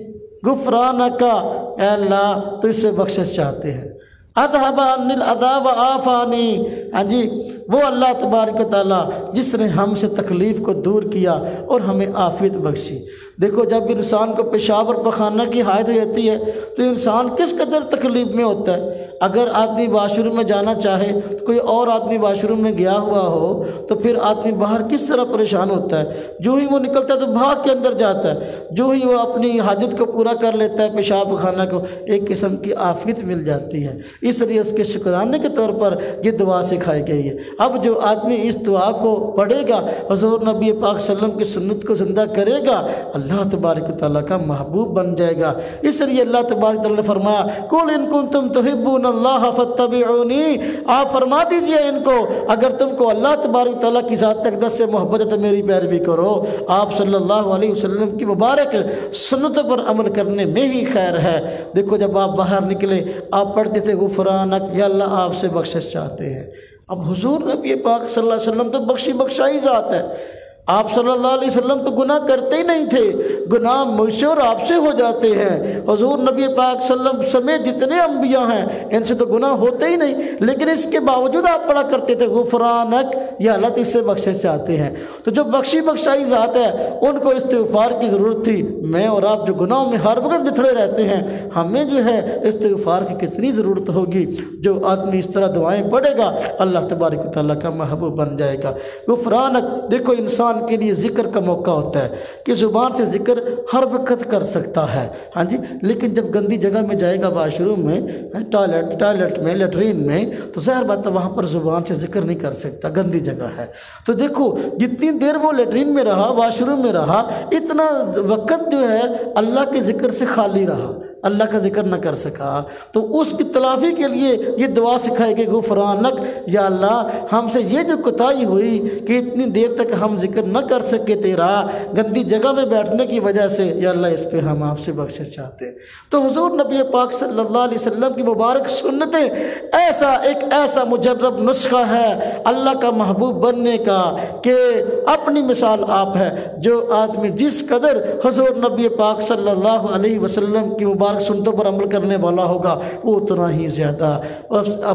غفرانک، اے اللہ تو اس سے بخشش چاہتے ہیں، اذھب عنی العذا وعافانی، ہاں جی، وہ اللہ تبارک و تعالیٰ جس نے ہم سے تکلیف کو دور کیا اور ہمیں عافیت بخشی۔ دیکھو جب انسان کو پیشاب اور پخانہ کی حاجت ہو جاتی ہے تو انسان کس قدر تکلیف میں ہوتا ہے۔ اگر آدمی واش روم میں جانا چاہے، کوئی اور آدمی واش روم میں گیا ہوا ہو تو پھر آدمی باہر کس طرح پریشان ہوتا ہے، جو ہی وہ نکلتا ہے تو بھاگ کے اندر جاتا ہے، جو ہی وہ اپنی حاجت کو پورا کر لیتا ہے پیشاب پخانہ کو، ایک قسم کی عافیت مل جاتی ہے۔ اس لیے اس کے شکرانے کے طور پر یہ دعا سکھائی گئی ہے۔ اب جو آدمی اس دعا کو پڑھے گا، حضور نبی پاک صلی اللہ علیہ وسلم کی سنت کو زندہ کرے گا، اللہ تبارک و تعالیٰ کا محبوب بن جائے گا۔ اس لیے اللہ تبارک و تعالیٰ نے فرمایا قُلْ إِن كُنتُمْ تُحِبُّونَ اللَّهَ فَاتَّبِعُونِي، آپ فرما دیجئے ان کو اگر تم کو اللہ تبارک و تعالیٰ کی ذات اقدس سے محبت ہے تو میری پیروی کرو۔ آپ صلی اللہ علیہ وسلم کی مبارک سنتوں پر عمل کرنے میں ہی خیر ہے۔ دیکھو جب آپ باہر نکلے آپ پڑھتے تھے غفرانک، یا اللہ آپ سے بخشش چاہتے ہیں۔ اب حضور نبی پاک صلی اللہ علیہ وسلم تو بخشی بخشائی ذات ہے، آپ صلی اللہ علیہ وسلم تو گناہ کرتے ہی نہیں تھے، گناہ مجھ سے اور آپ سے ہو جاتے ہیں۔ حضور نبی پاک صلی اللہ علیہ وسلم سمیت جتنے انبیاء ہیں ان سے تو گناہ ہوتے ہی نہیں، لیکن اس کے باوجود آپ پڑھا کرتے تھے غفرانک، یا اللہ تجھ سے بخشش چاہتے ہیں۔ تو جو بخشی بخشائی ذات ہے ان کو استغفار کی ضرورت تھی۔ میں اور آپ جو گناہوں میں ہر وقت بچھڑے رہتے ہیں، ہمیں جو ہے استغفار کی کتنی ضرورت ہوگی۔ جو آدمی اس طرح دعائیں پڑھے گا اللہ تبارک و تعالیٰ کا محبوب بن جائے گا۔ غفرانک، دیکھو انسان کے لیے ذکر کا موقع ہوتا ہے کہ زبان سے ذکر ہر وقت کر سکتا ہے، ہاں جی، لیکن جب گندی جگہ میں جائے گا، واش روم میں، ٹوائلٹ میں، لیٹرین میں، تو ظاہر بات ہے وہاں پر زبان سے ذکر نہیں کر سکتا، گندی جگہ ہے۔ تو دیکھو جتنی دیر وہ لیٹرین میں رہا، واش روم میں رہا، اتنا وقت جو ہے اللہ کے ذکر سے خالی رہا، اللہ کا ذکر نہ کر سکا۔ تو اس کی تلافی کے لیے یہ دعا سکھائے گی غفرانک، یا اللہ ہم سے یہ جو کوتاہی ہوئی کہ اتنی دیر تک ہم ذکر نہ کر سکے تیرا، گندی جگہ میں بیٹھنے کی وجہ سے، یا اللہ اس پہ ہم آپ سے بخشش چاہتے ہیں۔ تو حضور نبی پاک صلی اللہ علیہ وسلم کی مبارک سنتیں ایسا مجرب نسخہ ہے اللہ کا محبوب بننے کا کہ اپنی مثال آپ ہے۔ جو آدمی جس قدر حضور نبی پاک صلی اللہ علیہ وسلم کی مبارک سنتوں پر عمل کرنے والا ہوگا، وہ اتنا ہی زیادہ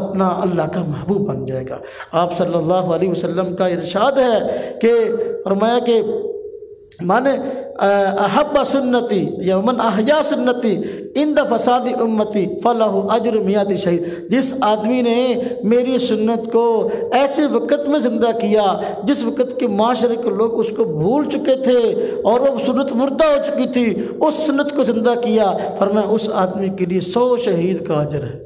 اپنا اللہ کا محبوب بن جائے گا۔ آپ صلی اللہ علیہ وسلم کا ارشاد ہے کہ فرمایا کہ من احب سنتی یا من احیا سنتی عند فساد امتی فلہ اجر میات شہید۔ جس آدمی نے میری سنت کو ایسے وقت میں زندہ کیا جس وقت کے معاشرے کے لوگ اس کو بھول چکے تھے اور وہ سنت مردہ ہو چکی تھی، اس سنت کو زندہ کیا، فرمایا اس آدمی کے لیے 100 شہید کا اجر ہے۔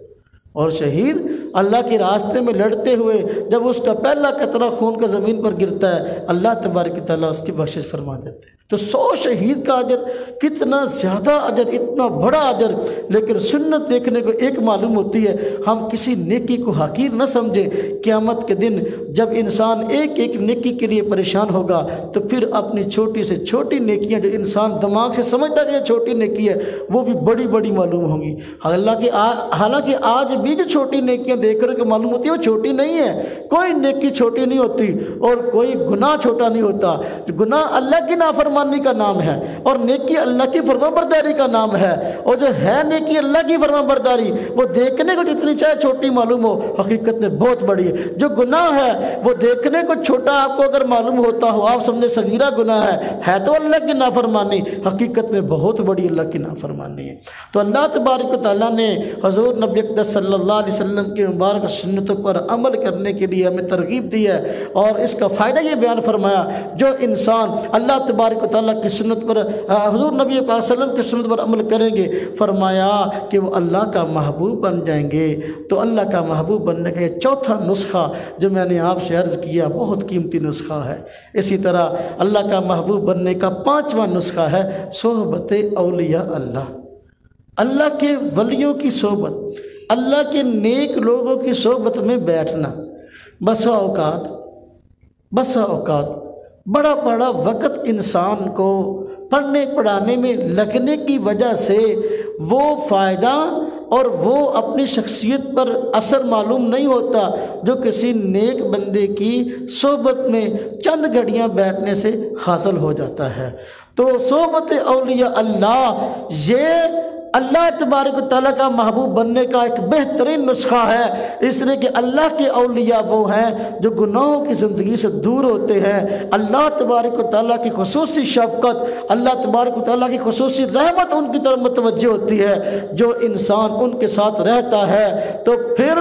اور شہید اللہ کے راستے میں لڑتے ہوئے جب اس کا پہلا قطرہ خون کا زمین پر گرتا ہے، اللہ تبارک تعالیٰ اس کی بخشش فرما دیتے ہیں۔ تو 100 شہید کا اجر، کتنا زیادہ اجر، اتنا بڑا اجر۔ لیکن سنت دیکھنے کو ایک معلوم ہوتی ہے، ہم کسی نیکی کو حقیر نہ سمجھیں۔ قیامت کے دن جب انسان ایک ایک نیکی کے لیے پریشان ہوگا تو پھر اپنی چھوٹی سے چھوٹی نیکیاں جو انسان دماغ سے سمجھتا کہ یہ چھوٹی نیکی ہے، وہ بھی بڑی بڑی معلوم ہوں گی۔ حالانکہ آج بھی جو چھوٹی نیکیاں دیکھ کر کے معلوم ہوتی ہے وہ چھوٹی نہیں ہے، کوئی نیکی چھوٹی نہیں ہوتی اور کوئی گناہ چھوٹا نہیں ہوتا۔ گناہ اللہ کی نافرمانی کا نام ہے اور نیکی اللہ کی فرمانبرداری کا نام ہے، اور جو ہے نیکی اللہ کی فرمانبرداری وہ دیکھنے کو جتنی چاہے چھوٹی معلوم ہو، حقیقت میں بہت بڑی ہے۔ جو گناہ ہے وہ دیکھنے کو چھوٹا آپ کو اگر معلوم ہوتا ہو، آپ سمجھے صغیرہ گناہ ہے تو اللہ کی نافرمانی، حقیقت میں بہت بڑی اللہ کی نافرمانی ہے۔ تو اللہ تبارک و تعالیٰ نے حضور نبی اقدس صلی اللہ علیہ وسلم کی مبارک سنتوں پر عمل کرنے کے لیے ہمیں ترغیب دی ہے، اور اس کا فائدہ یہ بیان فرمایا، جو انسان اللہ تبارک و تعالیٰ کی سنت پر، حضور نبی پاک صلی اللہ علیہ وسلم کی سنت پر عمل کریں گے، فرمایا کہ وہ اللہ کا محبوب بن جائیں گے۔ تو اللہ کا محبوب بننے کا یہ چوتھا نسخہ جو میں نے آپ سے عرض کیا بہت قیمتی نسخہ ہے۔ اسی طرح اللہ کا محبوب بننے کا 5واں نسخہ ہے صحبت اولیاء اللہ، اللہ کے ولیوں کی صحبت، اللہ کے نیک لوگوں کی صحبت میں بیٹھنا۔ بسا اوقات بڑا بڑا وقت انسان کو پڑھنے پڑھانے میں لگنے کی وجہ سے وہ فائدہ اور وہ اپنی شخصیت پر اثر معلوم نہیں ہوتا جو کسی نیک بندے کی صحبت میں چند گھڑیاں بیٹھنے سے حاصل ہو جاتا ہے۔ تو صحبت اولیاء اللہ یہ اللہ تبارک و تعالیٰ کا محبوب بننے کا ایک بہترین نسخہ ہے، اس لیے کہ اللہ کے اولیاء وہ ہیں جو گناہوں کی زندگی سے دور ہوتے ہیں۔ اللہ تبارک و تعالیٰ کی خصوصی شفقت، اللہ تبارک و تعالیٰ کی خصوصی رحمت ان کی طرف متوجہ ہوتی ہے۔ جو انسان ان کے ساتھ رہتا ہے تو پھر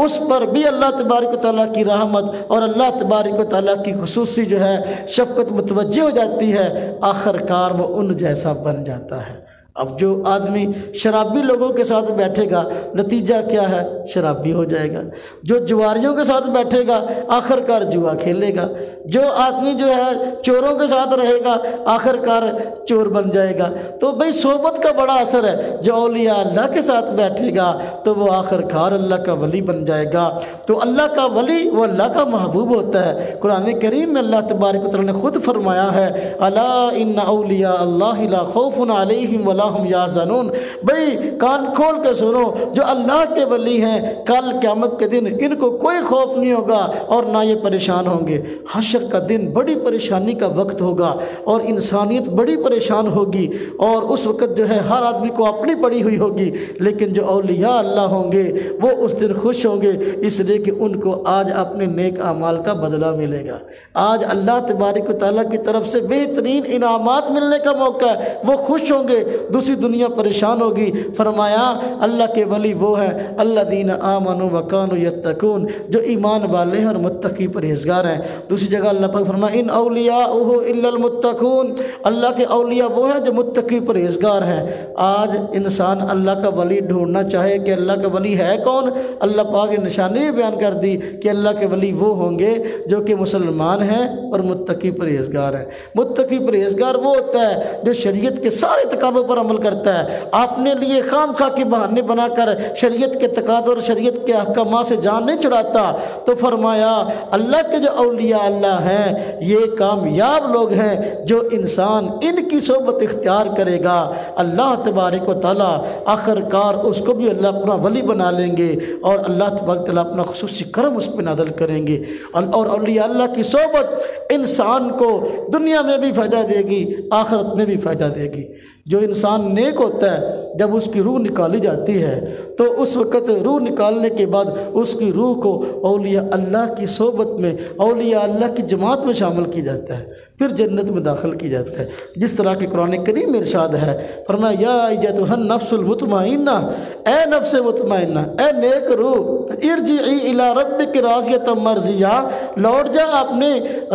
اس پر بھی اللہ تبارک و تعالیٰ کی رحمت اور اللہ تبارک و تعالیٰ کی خصوصی جو ہے شفقت متوجہ ہو جاتی ہے، آخر کار وہ ان جیسا بن جاتا ہے۔ اب جو آدمی شرابی لوگوں کے ساتھ بیٹھے گا نتیجہ کیا ہے؟ شرابی ہو جائے گا۔ جو جواریوں کے ساتھ بیٹھے گا آخر کار جوا کھیلے گا۔ جو آدمی جو ہے چوروں کے ساتھ رہے گا آخر کار چور بن جائے گا۔ تو بھئی صحبت کا بڑا اثر ہے۔ جو اولیاء اللہ کے ساتھ بیٹھے گا تو وہ آخر کار اللہ کا ولی بن جائے گا۔ تو اللہ کا ولی وہ اللہ کا محبوب ہوتا ہے۔ قرآن کریم میں اللہ تبارک و تعالیٰ نے خود فرمایا ہے، الا ان اولیاء اللہ لا خوف علیہم ولا ہم یحزنون۔ بھئی کان کھول کے سنو، جو اللہ کے ولی ہیں کل قیامت کے دن ان کو کوئی خوف نہیں ہوگا اور نہ یہ پریشان ہوں گے۔ حشر محشر کا دن بڑی پریشانی کا وقت ہوگا اور انسانیت بڑی پریشان ہوگی، اور اس وقت جو ہے ہر آدمی کو اپنی پڑی ہوئی ہوگی، لیکن جو اولیاء اللہ ہوں گے وہ اس دن خوش ہوں گے، اس لیے کہ ان کو آج اپنے نیک اعمال کا بدلہ ملے گا۔ آج اللہ تبارک و تعالیٰ کی طرف سے بہترین انعامات ملنے کا موقع ہے، وہ خوش ہوں گے، دوسری دنیا پریشان ہوگی۔ فرمایا اللہ کے ولی وہ ہے الذین آمنوا وکانوا یتقون، جو ایمان والے ہیں اور متقی پرہیزگار ہیں۔ دوسری جگہ اللہ پاک فرمایا ان اولیاءہ الا المتقون، اللہ کے اولیاء وہ ہیں جو متقی پرہیزگار ہیں۔ آج انسان اللہ کا ولی ڈھونڈنا چاہے کہ اللہ کا ولی ہے کون، اللہ پاک نے نشانی بیان کر دی کہ اللہ کے ولی وہ ہوں گے جو کہ مسلمان ہیں اور متقی پرہیزگار ہیں۔ متقی پرہیزگار وہ ہوتا ہے جو شریعت کے سارے تقاضوں پر عمل کرتا ہے، اپنے لیے خام خواہ کے بہانے بنا کر شریعت کے تقاضوں اور شریعت کے احکامات سے جان نہیں چھڑاتا۔ تو فرمایا اللہ کے جو اولیاء اللہ ہیں یہ کامیاب لوگ ہیں جو انسان ان کی صحبت اختیار کرے گا، اللہ تبارک و تعالیٰ آخر کار اس کو بھی اللہ اپنا ولی بنا لیں گے، اور اللہ تبارک و تعالیٰ اپنا خصوصی کرم اس پہ نازل کریں گے۔ اور اولیاء اللہ کی صحبت انسان کو دنیا میں بھی فائدہ دے گی، آخرت میں بھی فائدہ دے گی۔ جو انسان نیک ہوتا ہے جب اس کی روح نکالی جاتی ہے تو اس وقت روح نکالنے کے بعد اس کی روح کو اولیاء اللہ کی صحبت میں، اولیاء اللہ کی جماعت میں شامل کی جاتا ہے، پھر جنت میں داخل کی جاتا ہے، جس طرح کہ قرآن کریم میں ارشاد ہے۔ فرمایا یا ایتھا النفس المطمئنہ، اے نفس مطمئنہ، اے نیک روح، ارجعی الی ربک راضیۃ مرضیہ، لوٹ جا اپنے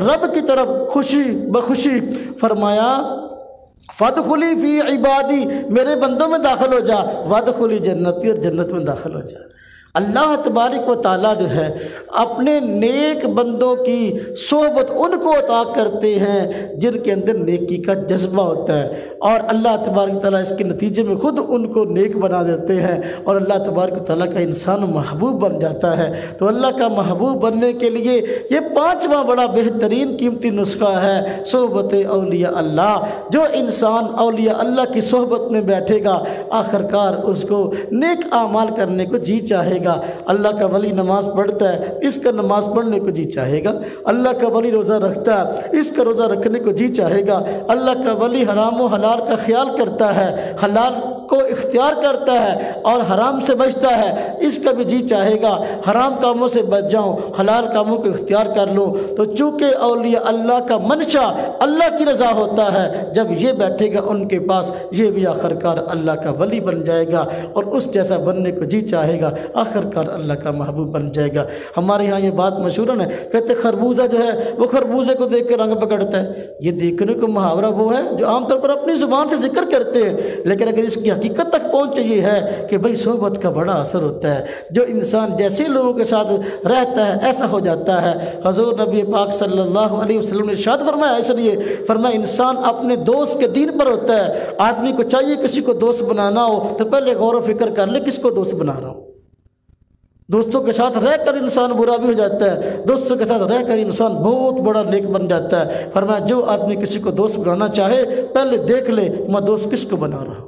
رب کی طرف خوشی بخوشی۔ فرمایا فادخلی فی عبادی، میرے بندوں میں داخل ہو جا، وادخلی جنتی، اور جنت میں داخل ہو جا۔ اللہ تبارک و تعالیٰ جو ہے اپنے نیک بندوں کی صحبت ان کو عطا کرتے ہیں جن کے اندر نیکی کا جذبہ ہوتا ہے، اور اللہ تبارک و تعالیٰ اس کے نتیجے میں خود ان کو نیک بنا دیتے ہیں، اور اللہ تبارک و تعالیٰ کا انسان محبوب بن جاتا ہے۔ تو اللہ کا محبوب بننے کے لیے یہ پانچواں بڑا بہترین قیمتی نسخہ ہے صحبت اولیاء اللہ۔ جو انسان اولیاء اللہ کی صحبت میں بیٹھے گا آخر کار اس کو نیک اعمال کرنے کو جی چاہے گا۔ اللہ کا ولی نماز پڑھتا ہے، اس کا نماز پڑھنے کو جی چاہے گا۔ اللہ کا ولی روزہ رکھتا ہے، اس کا روزہ رکھنے کو جی چاہے گا۔ اللہ کا ولی حرام و حلال کا خیال کرتا ہے، حلال کو اختیار کرتا ہے اور حرام سے بچتا ہے، اس کا بھی جی چاہے گا حرام کاموں سے بچ جاؤں، حلال کاموں کو اختیار کر لوں۔ تو چونکہ اولیاء اللہ کا منشا اللہ کی رضا ہوتا ہے، جب یہ بیٹھے گا ان کے پاس یہ بھی آخر کار اللہ کا ولی بن جائے گا اور اس جیسا بننے کو جی چاہے گا، آخر کار اللہ کا محبوب بن جائے گا۔ ہمارے ہاں یہ بات مشہور ہے، کہتے خربوزہ جو ہے وہ خربوزے کو دیکھ کے رنگ پکڑتا ہے۔ یہ دیکھنے کو محاورہ وہ ہے جو عام طور پر اپنی زبان سے ذکر کرتے ہیں، لیکن اگر اس کی حقیقت تک پہنچے یہ ہے کہ بھئی صحبت کا بڑا اثر ہوتا ہے۔ جو انسان جیسے لوگوں کے ساتھ رہتا ہے ایسا ہو جاتا ہے۔ حضور نبی پاک صلی اللہ علیہ وسلم نے ارشاد فرمایا، اس لیے فرمایا انسان اپنے دوست کے دین پر ہوتا ہے۔ آدمی کو چاہیے کسی کو دوست بنانا ہو تو پہلے غور و فکر کر لے کس کو دوست بنا رہا ہوں۔ دوستوں کے ساتھ رہ کر انسان برا بھی ہو جاتا ہے، دوستوں کے ساتھ رہ کر انسان بہت بڑا نیک بن جاتا ہے۔ فرمایا جو آدمی کسی کو دوست بنانا چاہے پہلے دیکھ لے میں دوست کس کو بنا رہا ہوں۔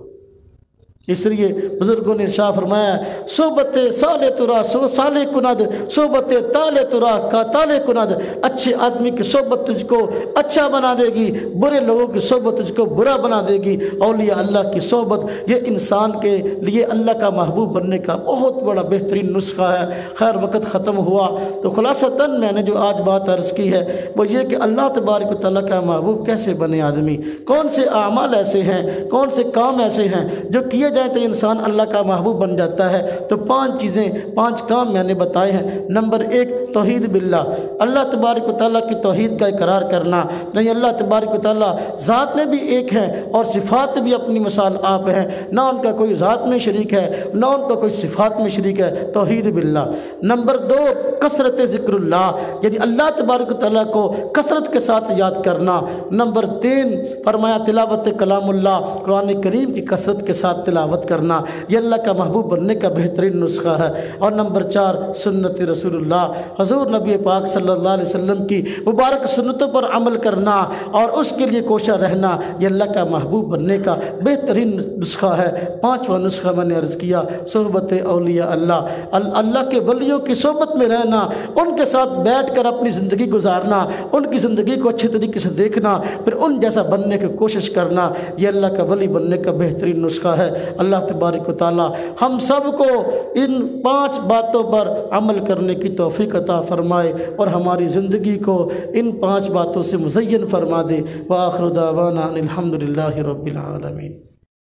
اس لیے بزرگوں نے ارشاد فرمایا صحبت صالح ترا صالح کند، صحبت طالع ترا کا طالع کند۔ اچھے آدمی کی صحبت تجھ کو اچھا بنا دے گی، برے لوگوں کی صحبت تجھ کو برا بنا دے گی۔ اولیاء اللہ کی صحبت یہ انسان کے لیے اللہ کا محبوب بننے کا بہت بڑا بہترین نسخہ ہے۔ خیر وقت ختم ہوا تو خلاصتاً میں نے جو آج بات عرض کی ہے وہ یہ کہ اللہ تبارک و تعالیٰ کا محبوب کیسے بنے آدمی، کون سے اعمال ایسے ہیں، کون سے کام ایسے ہیں جو کیے جائیں تو انسان اللہ کا محبوب بن جاتا ہے۔ تو پانچ کام میں نے بتائے ہیں۔ نمبر 1 توحید باللہ، اللہ تبارک و تعالیٰ کی توحید کا اقرار کرنا، نہیں اللہ تبارک و تعالیٰ ذات میں بھی ایک ہے اور صفات میں بھی اپنی مثال آپ ہیں، نہ ان کا کوئی ذات میں شریک ہے نہ ان کا کوئی صفات میں شریک ہے، توحید باللہ۔ نمبر 2 کثرت ذکر اللہ، یعنی اللہ تبارک و تعالیٰ کو کثرت کے ساتھ یاد کرنا۔ نمبر 3 فرمایا تلاوت کلام اللہ، قرآن کریم کی کثرت کے ساتھ تلاوت کرنا، یہ اللہ کا محبوب بننے کا بہترین نسخہ ہے۔ اور نمبر 4 سنت رسول اللہ، حضور نبی پاک صلی اللہ علیہ وسلم کی مبارک سنتوں پر عمل کرنا اور اس کے لیے کوشاں رہنا، یہ اللہ کا محبوب بننے کا بہترین نسخہ ہے۔ 5واں نسخہ میں نے عرض کیا، صحبت اولیاء اللہ کے ولیوں کی صحبت میں رہنا، ان کے ساتھ بیٹھ کر اپنی زندگی گزارنا، ان کی زندگی کو اچھے طریقے سے دیکھنا، پھر ان جیسا بننے کی کوشش کرنا، یہ اللہ کا ولی بننے کا بہترین نسخہ ہے۔ اللہ تبارک و تعالی ہم سب کو ان 5 باتوں پر عمل کرنے کی توفیق عطا فرمائے اور ہماری زندگی کو ان 5 باتوں سے مزین فرما دے۔ وآخر دعوانا ان الحمد للہ رب العالمین۔